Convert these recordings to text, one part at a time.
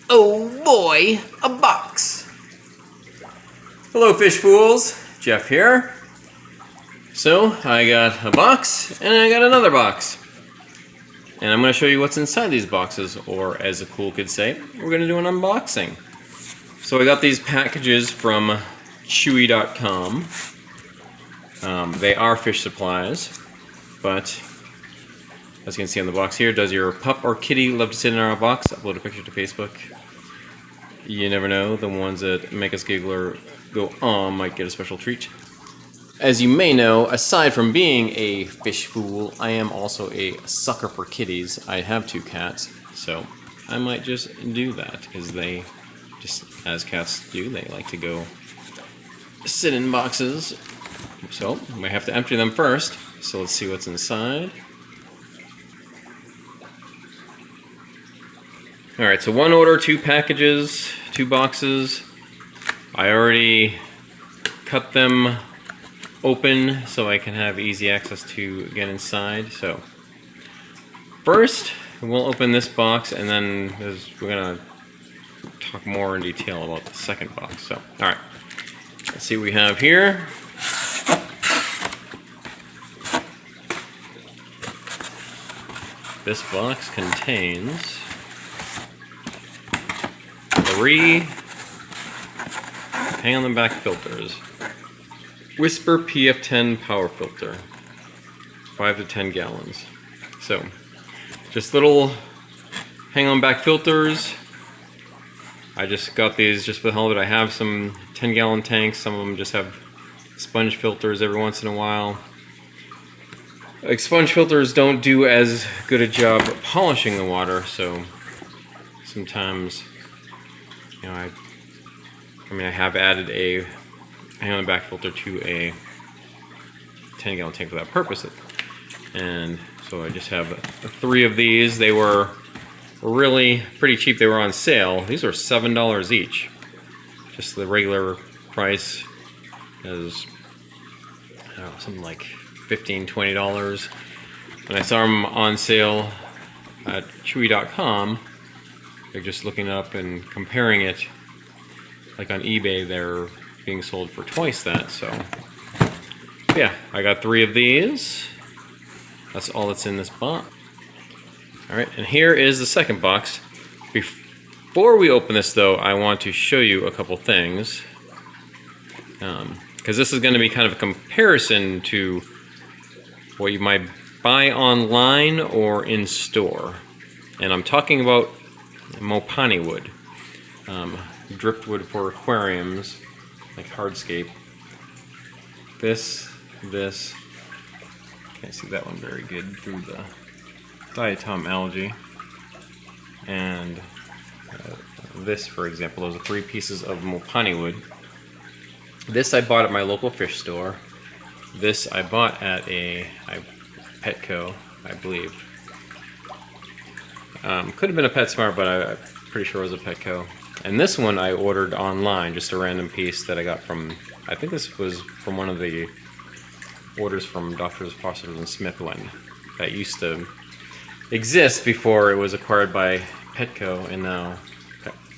Oh boy, a box! Hello fish fools, Jeff here. So, I got a box, and I got another box. And I'm going to show you what's inside these boxes, or as the cool kids say, we're going to do an unboxing. So I got these packages from Chewy.com. They are fish supplies, but as you can see on the box here, does your pup or kitty love to sit in our box? Upload a picture to Facebook. You never know, the ones that make us giggle or go might get a special treat. As you may know, aside from being a fish fool, I am also a sucker for kitties. I have 2 cats, so I might just do that, because they, just as cats do, they like to go sit in boxes. So, we have to empty them first, so let's see what's inside. Alright, so 1 order, 2 packages, 2 boxes. I already cut them open so I can have easy access to get inside. So, first, we'll open this box, and then we're going to talk more in detail about the second box. So, alright, let's see what we have here. This box contains 3 hang on the back filters. Whisper PF10 power filter, 5 to 10 gallons. So, just little hang on back filters. I just got these just for the hell of it. I have some 10-gallon tanks. Some of them just have sponge filters every once in a while. Like, sponge filters don't do as good a job polishing the water, so sometimes, you know, I mean, I have added a hang on the back filter to a 10-gallon tank for that purpose. And so I just have 3 of these. They were really pretty cheap. They were on sale. These are $7 each. Just the regular price is, I don't know, something like $15, $20. When I saw them on sale at Chewy.com, they're just looking up and comparing it. Like on eBay, they're being sold for twice that. So yeah, I got 3 of these. That's all that's in this box. Alright, and here is the second box. Before we open this though, I want to show you a couple things, because this is going to be kind of a comparison to what you might buy online or in store. And I'm talking about Mopani wood, driftwood for aquariums, like hardscape. This, can't see that one very good through the diatom algae. And this, for example, those are 3 pieces of Mopani wood. This I bought at my local fish store. This I bought at Petco, I believe. Could have been a PetSmart, but I'm pretty sure it was a Petco. And this one I ordered online, just a random piece that I got from, I think this was from one of the orders from Drs. Foster and Smith one that used to exist before it was acquired by Petco, and now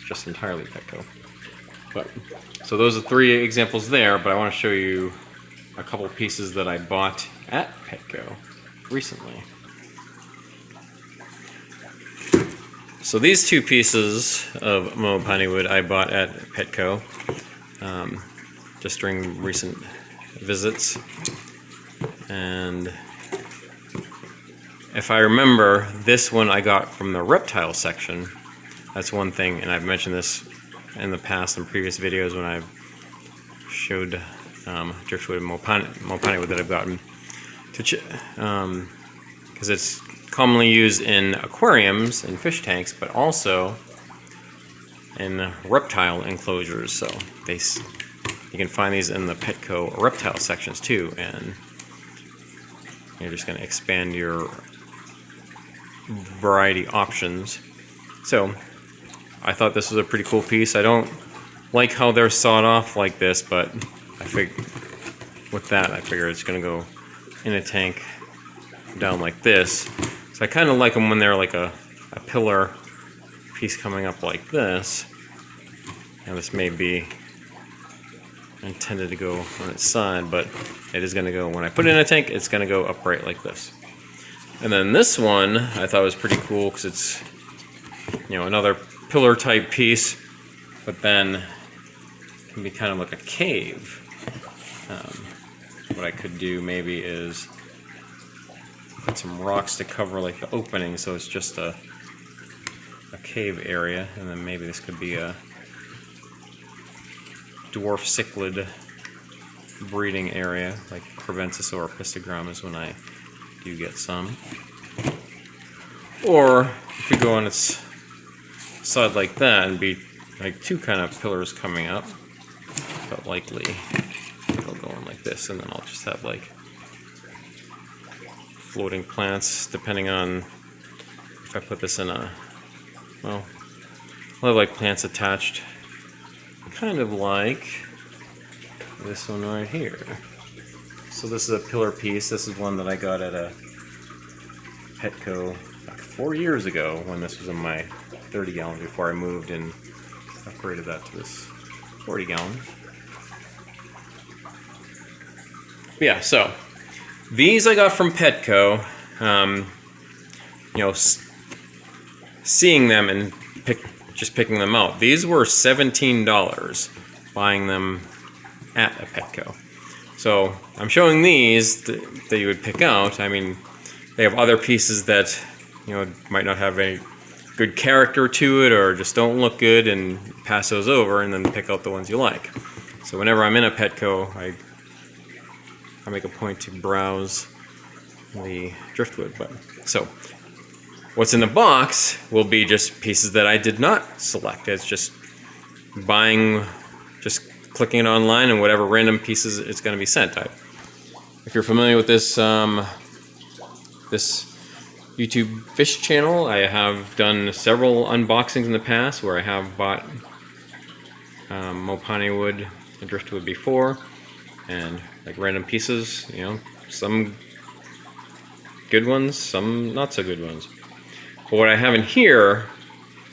just entirely Petco. But so those are 3 examples there, but I want to show you a couple pieces that I bought at Petco recently. So these 2 pieces of Mopani wood I bought at Petco just during recent visits. And if I remember, this one I got from the reptile section. That's one thing, and I've mentioned this in the past in previous videos when I've showed driftwood and Mopani wood that I've gotten. Because it's commonly used in aquariums and fish tanks, but also in reptile enclosures. So you can find these in the Petco reptile sections too, and you're just going to expand your variety options. So I thought this was a pretty cool piece. I don't like how they're sawed off like this, but I figure it's going to go in a tank down like this. So I kind of like them when they're like a pillar piece coming up like this. Now this may be intended to go on its side, but it is going to go, when I put it in a tank, it's going to go upright like this. And then this one I thought was pretty cool because it's, you know, another pillar type piece, but then it can be kind of like a cave. What I could do maybe is put some rocks to cover like the opening, so it's just a cave area, and then maybe this could be a dwarf cichlid breeding area, like Proventus pistogrammus when I do get some. Or it could go on its side like that and be like two kind of pillars coming up, but likely it'll go on like this, and then I'll just have like floating plants depending on if I put this in a, well, I'll have like plants attached, kind of like this one right here. So this is a pillar piece. This is one that I got at a Petco like 4 years ago when this was in my 30 gallon before I moved and upgraded that to this 40 gallon. Yeah, so these I got from Petco. You know, seeing them and just picking them out. These were $17 buying them at a Petco. So I'm showing these that you would pick out. I mean, they have other pieces that, you know, might not have any good character to it or just don't look good, and pass those over and then pick out the ones you like. So whenever I'm in a Petco, I make a point to browse the Driftwood. But so what's in the box will be just pieces that I did not select. It's just buying, just clicking it online, and whatever random pieces it's going to be sent. If you're familiar with this this YouTube fish channel, I have done several unboxings in the past where I have bought Mopani wood and driftwood before, and like random pieces, you know, some good ones, some not so good ones. But what I have in here,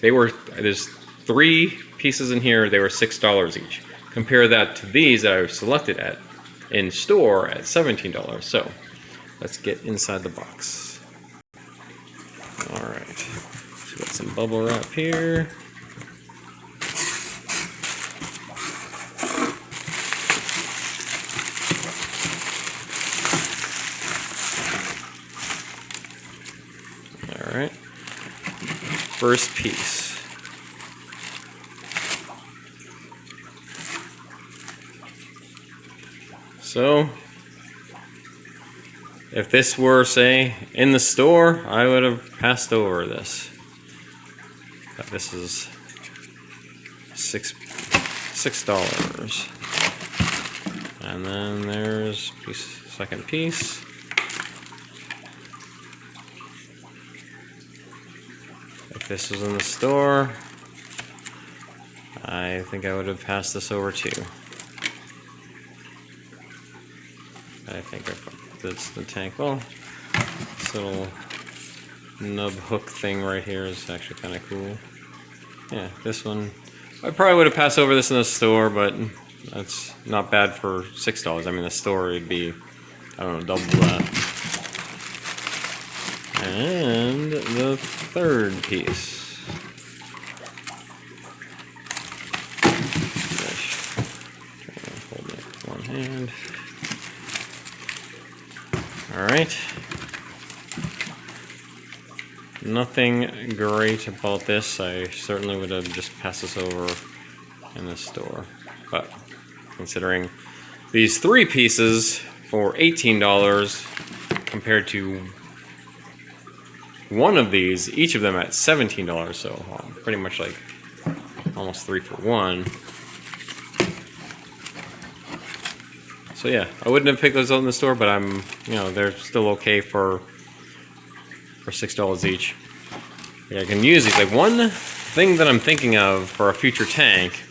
there's 3 pieces in here, they were $6 each. Compare that to these that I selected at in store at $17. So let's get inside the box. Alright, so got some bubble wrap here. Alright, first piece. So, if this were, say, in the store, I would have passed over this. But this is $6. And then there's second piece. If this was in the store, I think I would have passed this over too. I think I put this in the tank. Well, this little nub hook thing right here is actually kind of cool. Yeah, this one, I probably would have passed over this in the store, but that's not bad for $6. I mean, the store would be, I don't know, double that. And the third piece. Hold it with one hand. Alright. Nothing great about this. I certainly would have just passed this over in the store. But considering these 3 pieces for $18 compared to one of these, each of them at $17, so pretty much like almost 3 for 1. So yeah, I wouldn't have picked those out in the store, but they're still okay for $6 each. Yeah, I can use these. Like, one thing that I'm thinking of for a future tank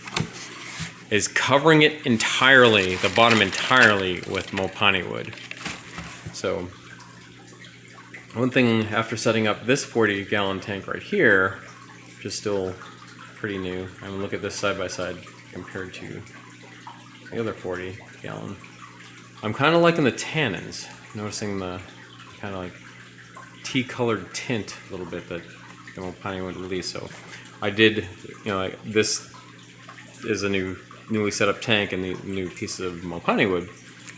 is covering it entirely, the bottom entirely, with Mopani wood. So one thing after setting up this 40-gallon tank right here, which is still pretty new. I mean, look at this side by side compared to the other 40 gallon. I'm kind of liking the tannins, noticing the kind of like tea-colored tint a little bit that the Mopani would release. So I did, you know, like this is a newly set up tank and the new piece of Mopani wood.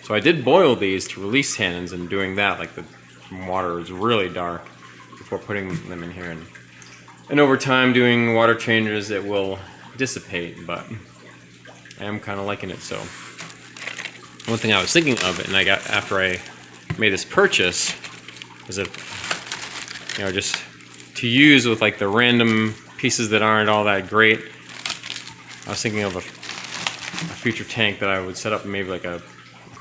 So I did boil these to release tannins, and doing that, like the water is really dark before putting them in here. And over time, doing water changes, it will dissipate, but I am kind of liking it. So one thing I was thinking of, and I got after I made this purchase, is if, you know, just to use with like the random pieces that aren't all that great. I was thinking of a future tank that I would set up maybe like a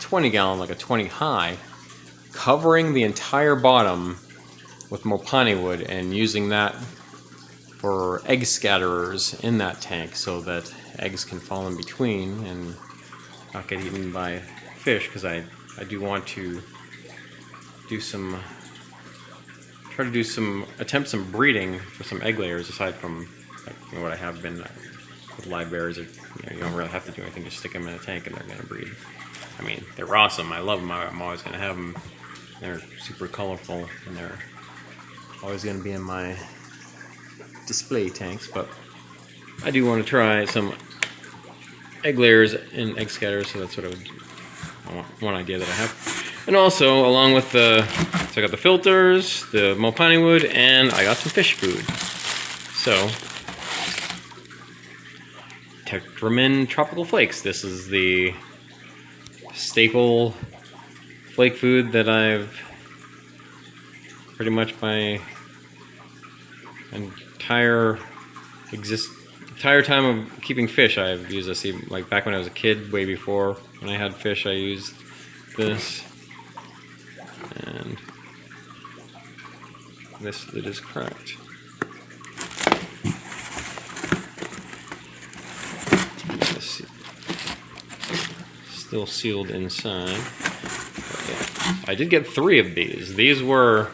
20 gallon, like a 20 high, covering the entire bottom with Mopani wood and using that for egg scatterers in that tank so that eggs can fall in between and not get eaten by fish, because I do want to do some, attempt some breeding for some egg layers aside from like, you know, what I have been with live bears. Or, you know, you don't really have to do anything, just stick them in a tank and they're going to breed. I mean, they're awesome. I love them. I'm always going to have them. They're super colorful and they're always going to be in my display tanks. But I do want to try some egg layers and egg scatters, so that's what one idea that I have. And also, along with so I got the filters, the Mopani wood, and I got some fish food. So, Tetramin Tropical Flakes. This is the staple flake food that I've pretty much my entire time of keeping fish I've used this. Even like back when I was a kid, way before when I had fish, I used this. And this lid is cracked. Still sealed inside. But yeah. I did get 3 of these. These were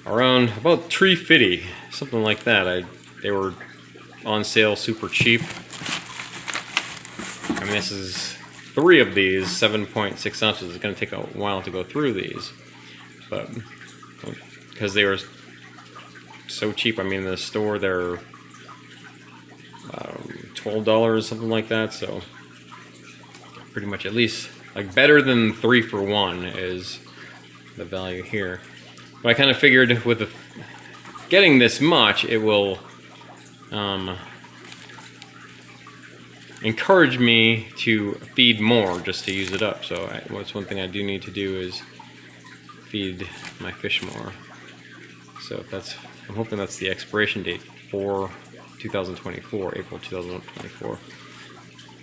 around about $3.50, something like that. They were on sale super cheap. I mean, this is 3 of these, 7.6 ounces. It's going to take a while to go through these, but because they were so cheap, I mean, in the store they're $12, something like that. So pretty much at least like better than 3 for 1 is the value here. But I kind of figured with getting this much, it will encourage me to feed more just to use it up. So what's one thing I do need to do is feed my fish more. So I'm hoping that's the expiration date for 2024, April 2024.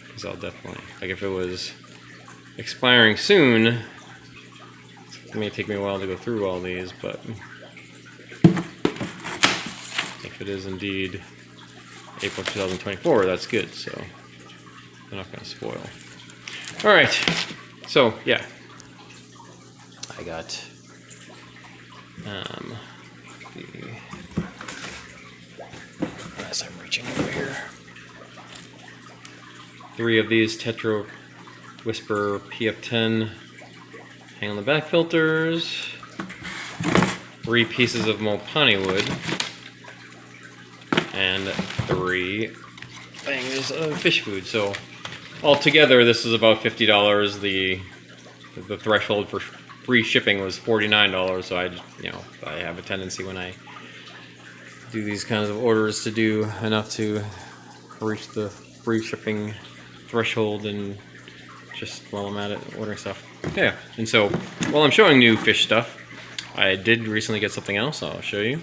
Because I'll definitely, like if it was expiring soon, it may take me a while to go through all these, but if it is indeed April 2024, that's good, so they're not going to spoil. Alright, so yeah, I got as I'm reaching over here, 3 of these Tetra Whisper PF10 hang on the back filters, 3 pieces of Mopani wood, and 3 things of fish food. So altogether, this is about $50. The threshold for free shipping was $49. So I have a tendency when I do these kinds of orders to do enough to reach the free shipping threshold, and just while I'm at it, ordering stuff. Yeah, and so while I'm showing new fish stuff, I did recently get something else I'll show you.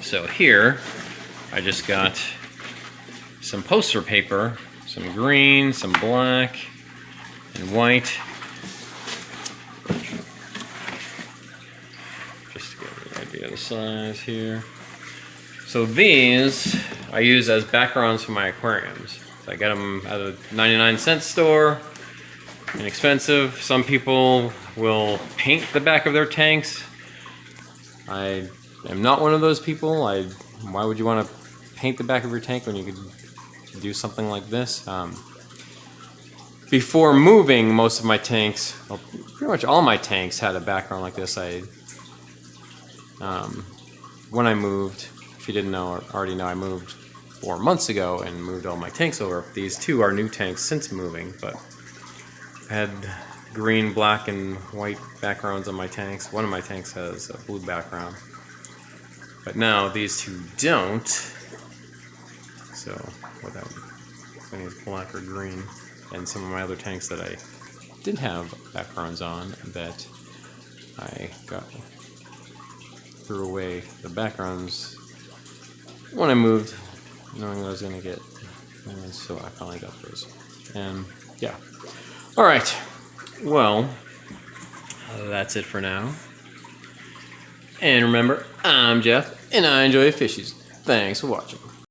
So here, I just got some poster paper, some green, some black, and white. Just to get an idea of the size here. So these I use as backgrounds for my aquariums. So I got them at a 99-cent store, inexpensive. Some people will paint the back of their tanks. I am not one of those people. Why would you want to paint the back of your tank when you could do something like this? Before moving, most of my tanks, well, pretty much all my tanks had a background like this. When I moved, if you didn't know or already know, I moved 4 months ago and moved all my tanks over. These two are new tanks since moving, but I had green, black, and white backgrounds on my tanks. One of my tanks has a blue background, but now these two don't. So without any black or green, and some of my other tanks that I did have backgrounds on that I threw away the backgrounds when I moved, knowing I was gonna get, and so I finally got those. And yeah, all right. Well, that's it for now. And remember, I'm Jeff, and I enjoy fishies. Thanks for watching.